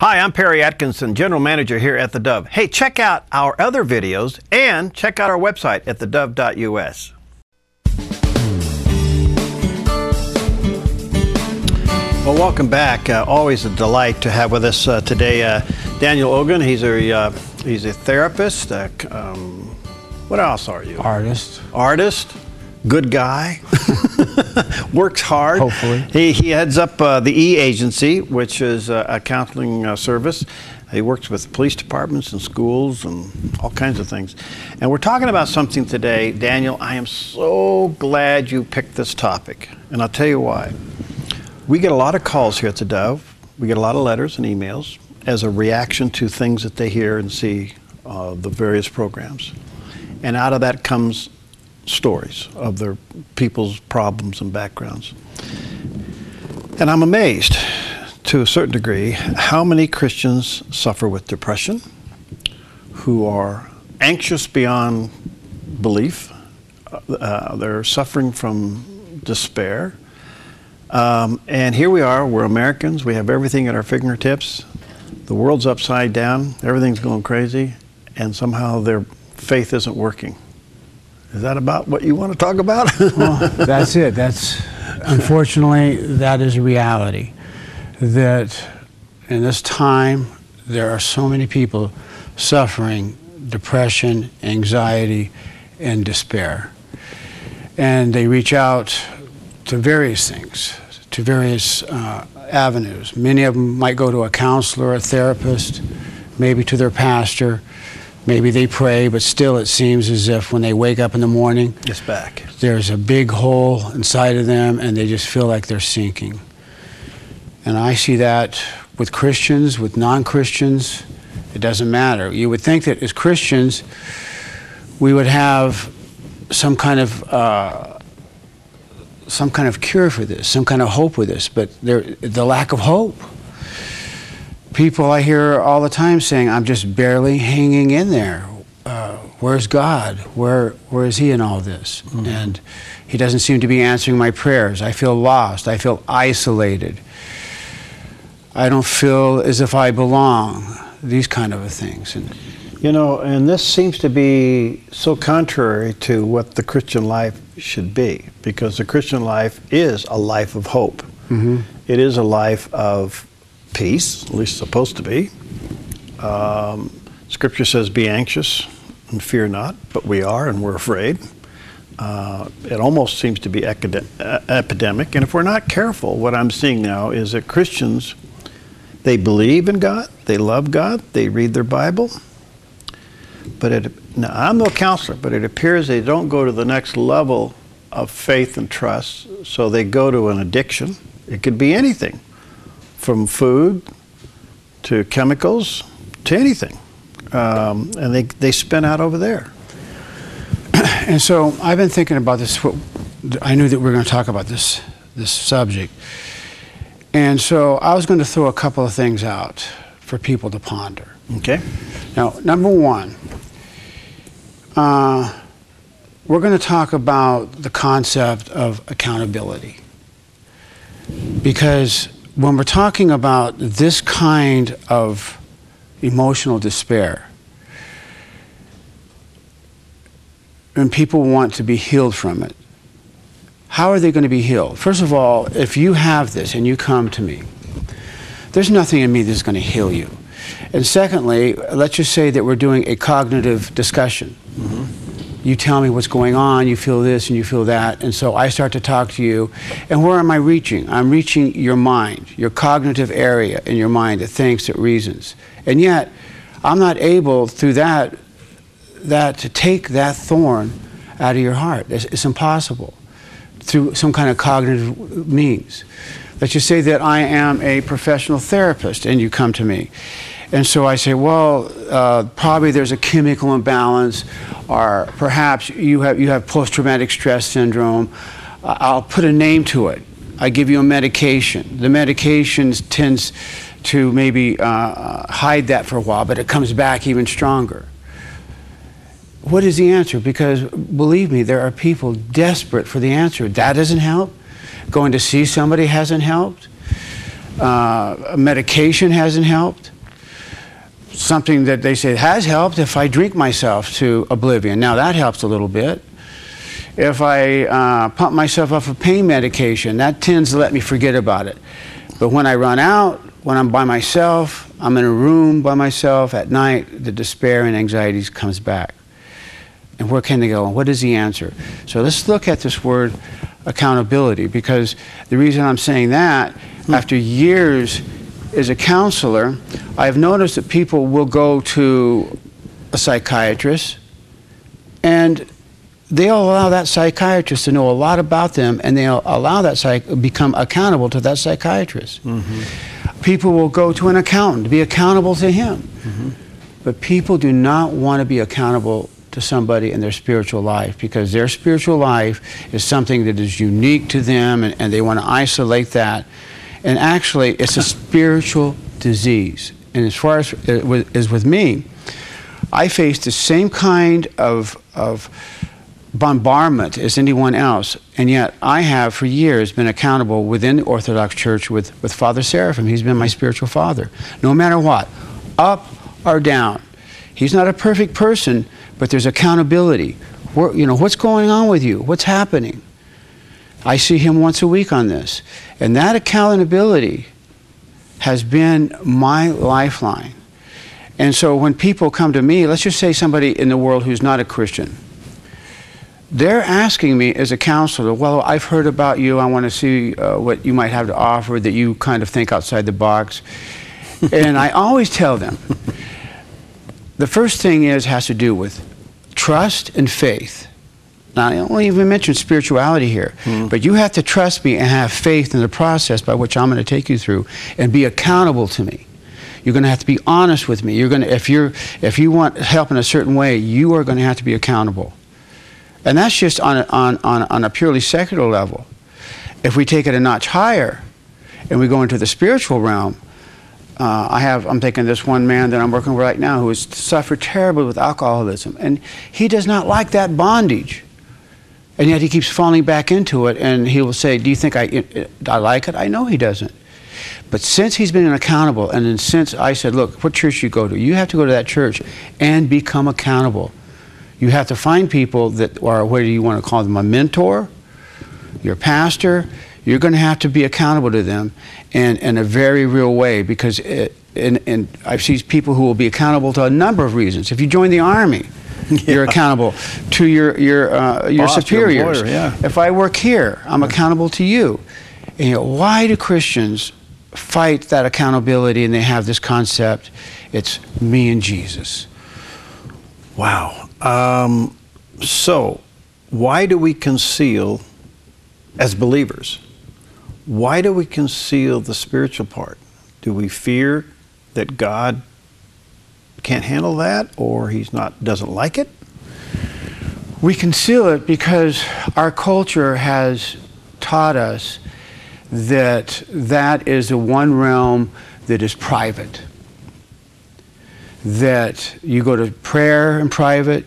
Hi, I'm Perry Atkinson, General Manager here at theDove. Hey, check out our other videos and check out our website at thedove.us. Well, welcome back. Always a delight to have with us today Daniel Ogan. He's a therapist. What else are you? Artist. Artist. Good guy. Works hard. Hopefully. He heads up the E Agency, which is a counseling service. He works with police departments and schools and all kinds of things. And we're talking about something today. Daniel, I am so glad you picked this topic. And I'll tell you why. We get a lot of calls here at theDove. We get a lot of letters and emails as a reaction to things that they hear and see the various programs. And out of that comes stories of their people's problems and backgrounds. And I'm amazed, to a certain degree, how many Christians suffer with depression, who are anxious beyond belief. They're suffering from despair. And here we are, we're Americans, we have everything at our fingertips. The world's upside down, everything's going crazy, and somehow their faith isn't working. Is that about what you want to talk about? Well, that's it. Unfortunately, that is a reality. That in this time, there are so many people suffering depression, anxiety, and despair. And they reach out to various things, to various avenues. Many of them might go to a counselor, a therapist, maybe to their pastor. Maybe they pray, but still it seems as if when they wake up in the morning, it's back. There's a big hole inside of them and they just feel like they're sinking. And I see that with Christians, with non-Christians. It doesn't matter. You would think that as Christians, we would have some kind of cure for this, some kind of hope with this, but the lack of hope. People I hear all the time saying, I'm just barely hanging in there. Where's God? Where is He in all this? Mm-hmm. And He doesn't seem to be answering my prayers. I feel lost. I feel isolated. I don't feel as if I belong. These kind of things. You know, and this seems to be so contrary to what the Christian life should be, because the Christian life is a life of hope. Mm-hmm. It is a life of peace, at least supposed to be. Scripture says, be anxious and fear not, but we are and we're afraid. It almost seems to be epidemic, and if we're not careful, what I'm seeing now is that Christians, they believe in God, they love God, they read their Bible, but now I'm no counselor, but it appears they don't go to the next level of faith and trust, so they go to an addiction. It could be anything, from food to chemicals to anything. And they spin out over there. And so I've been thinking about this. I knew that we were going to talk about this subject. And so I was going to throw a couple of things out for people to ponder. Okay. Now, number one, we're going to talk about the concept of accountability. Because when we're talking about this kind of emotional despair, and people want to be healed from it, how are they going to be healed? First of all, if you have this and you come to me, there's nothing in me that's going to heal you. And secondly, let's just say that we're doing a cognitive discussion. Mm-hmm. You tell me what's going on, you feel this and you feel that, and so I start to talk to you, and where am I reaching? I'm reaching your mind, your cognitive area in your mind that thinks, that reasons. And yet, I'm not able through that to take that thorn out of your heart. It's impossible through some kind of cognitive means. Let's just say that I am a professional therapist and you come to me. And so I say, well, probably there's a chemical imbalance, or perhaps you have post-traumatic stress syndrome. I'll put a name to it. I give you a medication. The medication tends to maybe hide that for a while, but it comes back even stronger. What is the answer? Because believe me, there are people desperate for the answer. That doesn't help. Going to see somebody hasn't helped. Medication hasn't helped. Something that they say has helped if I drink myself to oblivion. Now that helps a little bit. If I pump myself up with pain medication, that tends to let me forget about it. But when I run out, when I'm by myself, I'm in a room by myself at night, the despair and anxiety comes back. And where can they go? And what is the answer? So let's look at this word accountability, because the reason I'm saying that, after years as a counselor, I've noticed that people will go to a psychiatrist and they'll allow that psychiatrist to know a lot about them, and they'll allow that become accountable to that psychiatrist. Mm-hmm. People will go to an accountant to be accountable to him. Mm-hmm. But people do not want to be accountable to somebody in their spiritual life, because their spiritual life is something that is unique to them, and they want to isolate that. And actually, it's a spiritual disease. And as far as with me, I face the same kind of bombardment as anyone else, and yet I have for years been accountable within the Orthodox Church with Father Seraphim. He's been my spiritual father, no matter what, up or down. He's not a perfect person, but there's accountability. What's going on with you? What's happening? I see him once a week on this, and that accountability has been my lifeline. And so when people come to me, let's just say somebody in the world who's not a Christian, they're asking me as a counselor, well, I've heard about you, I want to see what you might have to offer, that you kind of think outside the box. And I always tell them, the first thing has to do with trust and faith. Now, I don't even mention spirituality here, but you have to trust me and have faith in the process by which I'm going to take you through, and be accountable to me. You're going to have to be honest with me. You're going to, if you want help in a certain way, you are going to have to be accountable. And that's just on a purely secular level. If we take it a notch higher and we go into the spiritual realm, I'm thinking this one man that I'm working with right now who has suffered terribly with alcoholism, and he does not like that bondage, and yet he keeps falling back into it, and he will say, do you think I like it? I know he doesn't. But since he's been accountable, and then since I said, look, what church you go to? You have to go to that church and become accountable. You have to find people that are, what do you want to call them, a mentor, your pastor. You're going to have to be accountable to them in a very real way, because I've seen people who will be accountable to a number of reasons. If you join the Army, you're accountable to your boss, superiors. Your employer, yeah. If I work here, I'm accountable to you. And why do Christians fight that accountability, and they have this concept, it's me and Jesus? Wow. So why do we conceal, as believers, why do we conceal the spiritual part? Do we fear that God can't handle that, or he's doesn't like it? We conceal it because our culture has taught us that that is the one realm that is private. That you go to prayer in private,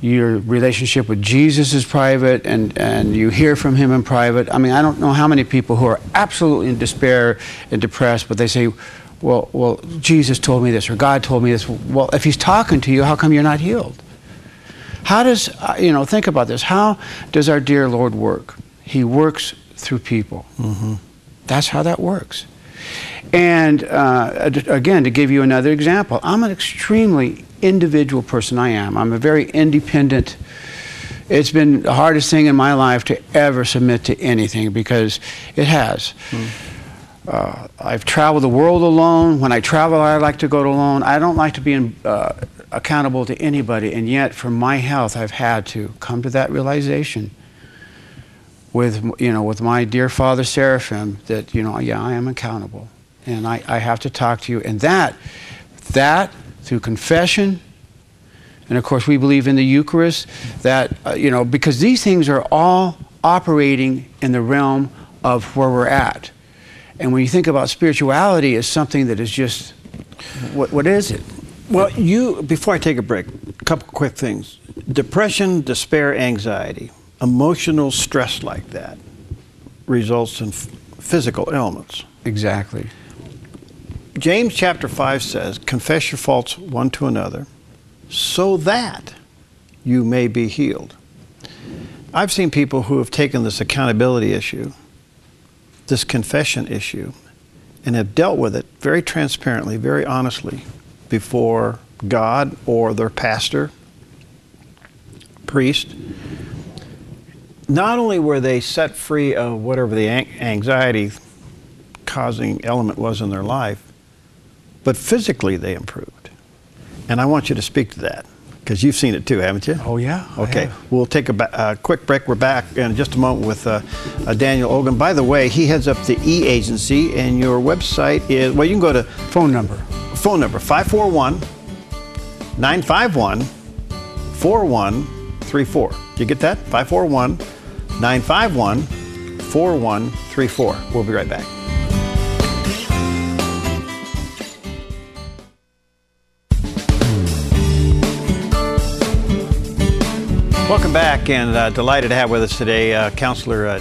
your relationship with Jesus is private, and you hear from him in private. I mean, I don't know how many people who are absolutely in despair and depressed, but they say, well, Jesus told me this, or God told me this. Well, if he's talking to you, how come you're not healed? How does, think about this. How does our dear Lord work? He works through people. Mm-hmm. That's how that works. And again, to give you another example, I'm an extremely individual person. I'm a very independent. It's been the hardest thing in my life to ever submit to anything, because it has. I've traveled the world alone. When I travel, I like to go alone. I don't like to be accountable to anybody, and yet for my health, I've had to come to that realization with my dear Father Seraphim that, yeah, I am accountable, and I have to talk to you. And that through confession, and of course we believe in the Eucharist, that, because these things are all operating in the realm of where we're at. And when you think about spirituality as something that is just, what is it? Well, before I take a break, a couple quick things. Depression, despair, anxiety, emotional stress like that results in physical ailments. Exactly. James chapter 5 says, confess your faults one to another so that you may be healed. I've seen people who have taken this accountability issue, this confession issue, and have dealt with it very transparently, very honestly before God or their pastor, priest. Not only were they set free of whatever the anxiety-causing element was in their life, but physically they improved. And I want you to speak to that, because you've seen it too, haven't you? Oh, yeah. Okay, we'll take a quick break. We're back in just a moment with Daniel Ogan. By the way, he heads up the E-Agency, and your website is, well, you can go to... Phone number, 541-951-4134. Did you get that? 541-951-4134. We'll be right back. Welcome back, and delighted to have with us today Counselor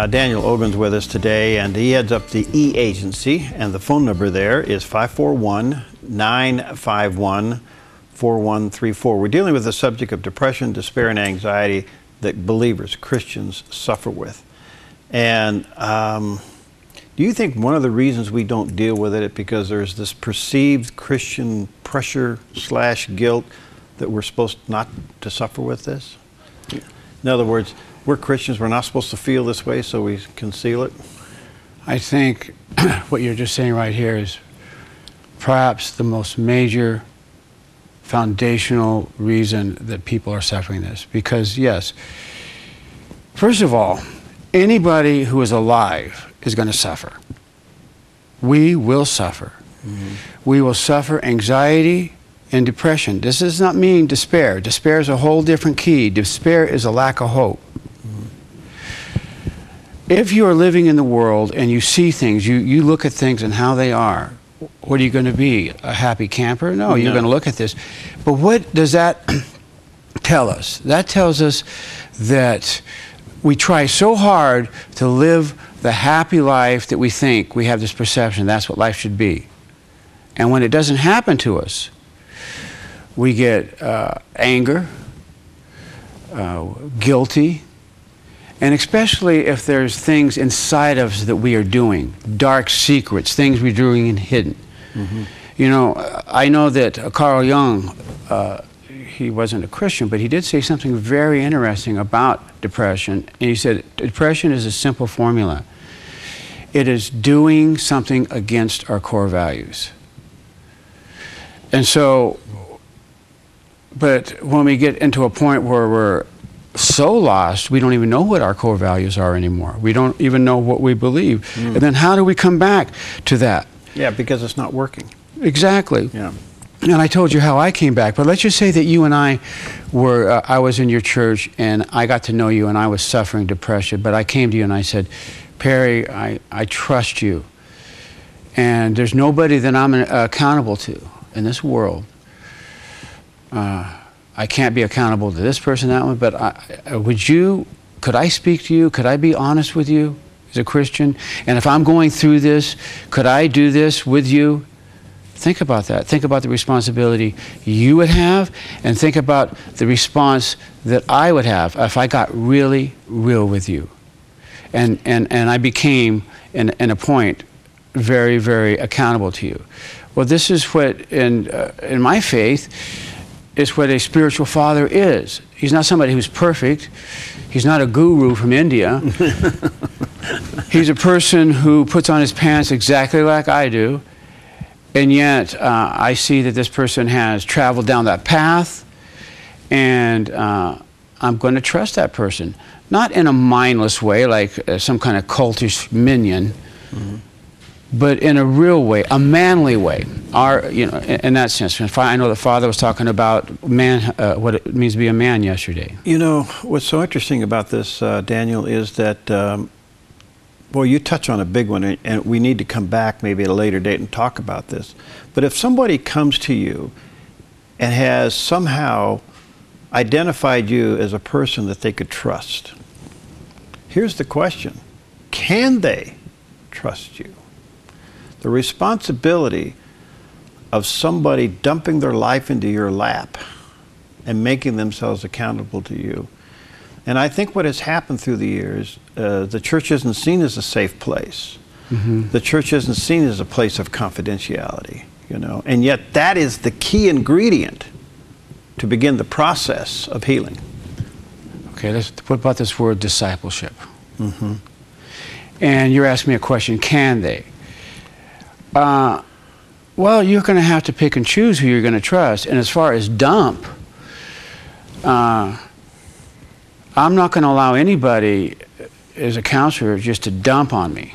Daniel Ogan's with us today, and he heads up the E-Agency, and the phone number there is 541-951-4134. We're dealing with the subject of depression, despair, and anxiety that believers, Christians, suffer with. And do you think one of the reasons we don't deal with it is because there's this perceived Christian pressure/guilt that we're supposed not to suffer with this? In other words, we're Christians, we're not supposed to feel this way, so we conceal it? I think what you're just saying right here is perhaps the most major foundational reason that people are suffering this. Because, yes, first of all, anybody who is alive is going to suffer. We will suffer. Mm-hmm. We will suffer anxiety and depression. This does not mean despair. Despair is a whole different key. Despair is a lack of hope. Mm-hmm. If you are living in the world and you see things, you look at things and how they are, what are you going to be? A happy camper? No, you're going to look at this. But what does that tell us? That tells us that we try so hard to live the happy life that we think we have this perception that's what life should be. And when it doesn't happen to us, we get anger, guilty, and especially if there's things inside of us that we are doing, dark secrets, things we're doing in hidden. Mm-hmm. You know, I know that Carl Jung, he wasn't a Christian, but he did say something very interesting about depression. And he said, depression is a simple formula. It is doing something against our core values. And so, but when we get into a point where we're so lost, we don't even know what our core values are anymore. We don't even know what we believe. Mm. And then how do we come back to that? Yeah, because it's not working. Exactly. Yeah. And I told you how I came back, but let's just say that you and I were, I was in your church and I got to know you and I was suffering depression, but I came to you and I said, Perry, I trust you. And there's nobody that I'm accountable to in this world. I can't be accountable to this person, that one, but could I speak to you? Could I be honest with you as a Christian? And if I'm going through this, could I do this with you? Think about that. Think about the responsibility you would have, and think about the response that I would have if I got really real with you. And I became, in a point, very, very accountable to you. Well, this is what, in my faith, is what a spiritual father is. He's not somebody who's perfect. He's not a guru from India. He's a person who puts on his pants exactly like I do, and yet I see that this person has traveled down that path, and I'm going to trust that person. Not in a mindless way, like some kind of cultish minion, mm-hmm. but in a real way, a manly way. In that sense. I know the Father was talking about man, what it means to be a man yesterday. You know, what's so interesting about this, Daniel, is that, well, you touch on a big one, and we need to come back maybe at a later date and talk about this. But if somebody comes to you and has somehow identified you as a person that they could trust, here's the question: can they trust you? the responsibility of somebody dumping their life into your lap and making themselves accountable to you. And I think what has happened through the years, the church isn't seen as a safe place. Mm-hmm. The church isn't seen as a place of confidentiality, you know, and yet that is the key ingredient to begin the process of healing. Okay, what about this word discipleship? Mm-hmm. And you're asking me a question, can they? Well, you're going to have to pick and choose who you're going to trust. And as far as dump, I'm not going to allow anybody as a counselor just to dump on me.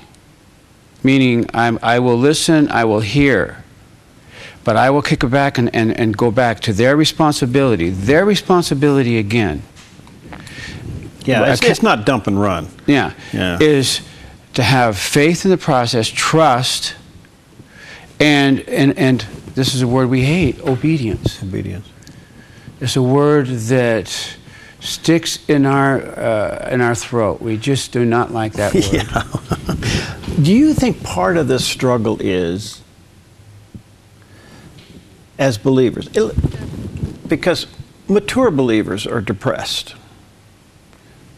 Meaning I will listen, I will hear, but I will kick it back and go back to their responsibility again. Yeah, it's not dump and run. Yeah, is to have faith in the process, trust, and this is a word we hate, obedience. Obedience. It's a word that sticks in our throat. We just do not like that word. Yeah. Do you think part of this struggle is, as believers, because mature believers are depressed,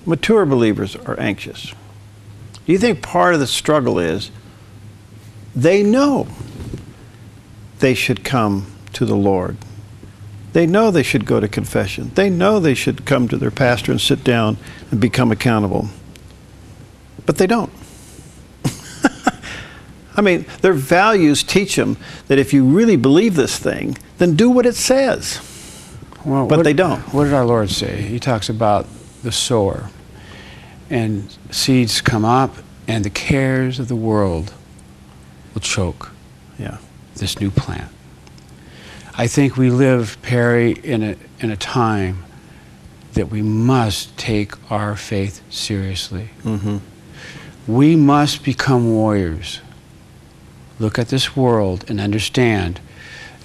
mature believers are anxious. Do you think part of the struggle is they know they should come to the Lord? They know they should go to confession. They know they should come to their pastor and sit down and become accountable. But they don't. I mean, their values teach them that if you really believe this thing, then do what it says. Well, but they don't. What did our Lord say? He talks about the sower. And seeds come up, and the cares of the world will choke this new plant. I think we live, Perry, in a time that we must take our faith seriously. Mm-hmm. We must become warriors. Look at this world and understand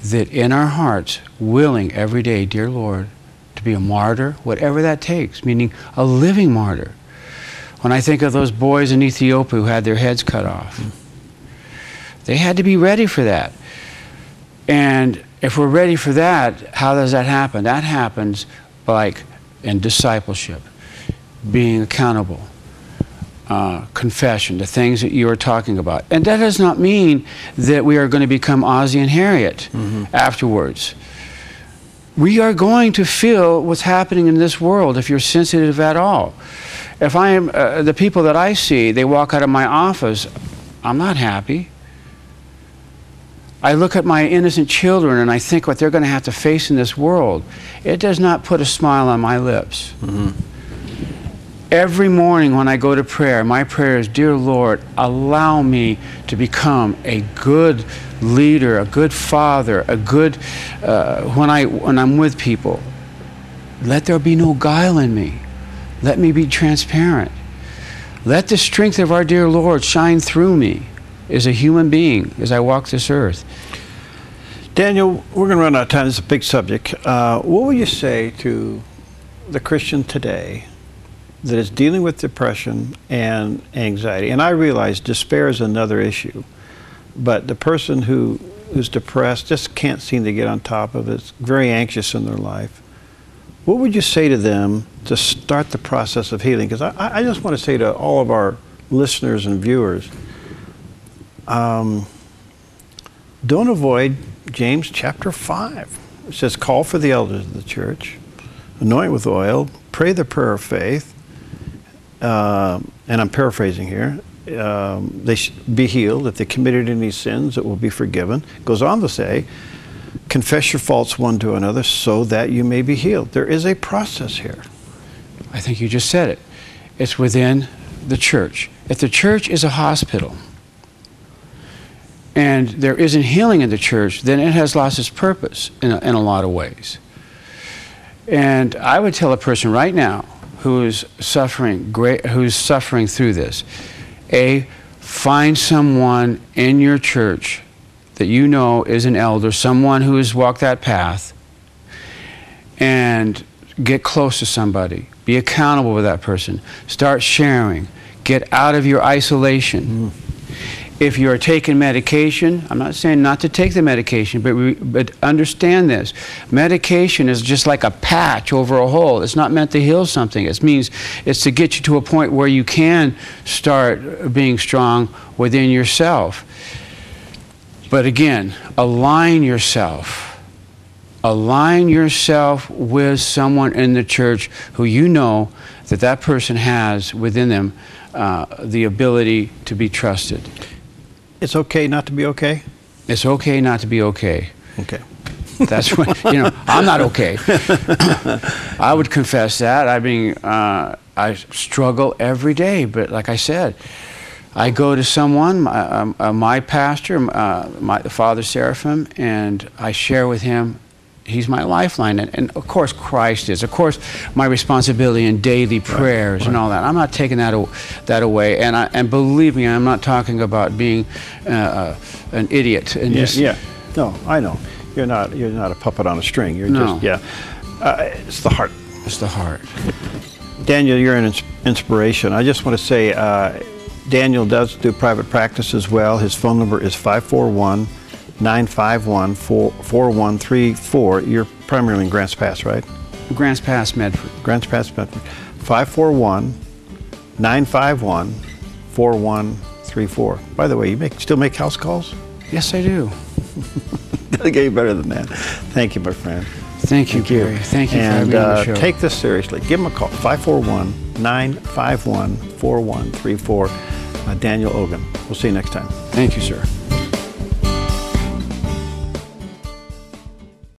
that in our hearts, willing every day, dear Lord, to be a martyr, whatever that takes, meaning a living martyr. When I think of those boys in Ethiopia who had their heads cut off, they had to be ready for that. And if we're ready for that, how does that happen? That happens like in discipleship, being accountable, confession, the things that you are talking about. And that does not mean that we are going to become Ozzie and Harriet afterwards. We are going to feel what's happening in this world if you're sensitive at all. If I am, the people that I see, they walk out of my office, I'm not happy. I look at my innocent children and I think what they're going to have to face in this world. It does not put a smile on my lips. Mm-hmm. Every morning when I go to prayer, my prayer is, dear Lord, allow me to become a good leader, a good father, a good, when I'm with people, let there be no guile in me. Let me be transparent. Let the strength of our dear Lord shine through me as a human being as I walk this earth. Daniel, we're going to run out of time. This is a big subject. What would you say to the Christian today that is dealing with depression and anxiety? And I realize despair is another issue, but the person who's depressed just can't seem to get on top of it, it's very anxious in their life. What would you say to them to start the process of healing? Because I just want to say to all of our listeners and viewers, don't avoid James chapter 5. It says, call for the elders of the church, anoint with oil, pray the prayer of faith, and I'm paraphrasing here, they should be healed. If they committed any sins, it will be forgiven. It goes on to say, confess your faults one to another so that you may be healed. There is a process here. I think you just said it. It's within the church. If the church is a hospital and there isn't healing in the church, then it has lost its purpose in a lot of ways. And I would tell a person right now who is suffering through this, find someone in your church that you know is an elder, someone who has walked that path, and get close to somebody. Be accountable with that person. Start sharing. Get out of your isolation. If you are taking medication, I'm not saying not to take the medication, but understand this. Medication is just like a patch over a hole. It's not meant to heal something. It means it's to get you to a point where you can start being strong within yourself. But again, align yourself. Align yourself with someone in the church who you know that person has within them the ability to be trusted. It's okay not to be okay? It's okay not to be okay. Okay. That's what, you know, I'm not okay. I would confess that. I mean, I struggle every day, but like I said, I go to someone, my pastor, my Father Seraphim, and I share with him. He's my lifeline, and of course Christ is. Of course, my responsibility in daily prayers and all that. I'm not taking that away. And believe me, I'm not talking about being an idiot. And No, I know. You're not a puppet on a string. You're just it's the heart. It's the heart. Daniel, you're an inspiration. I just want to say, Daniel does do private practice as well. His phone number is 541-951-4134. You're primarily in Grants Pass, right? Grants Pass, Medford. Grants Pass, Medford. 541-951-4134. By the way, you still make house calls? Yes, I do. Gotta get you better than that. Thank you, my friend. Thank you, Gary. Thank you for having me on the show. Take this seriously. Give him a call, 541-951-4134. Daniel Ogan. We'll see you next time. Thank you, sir.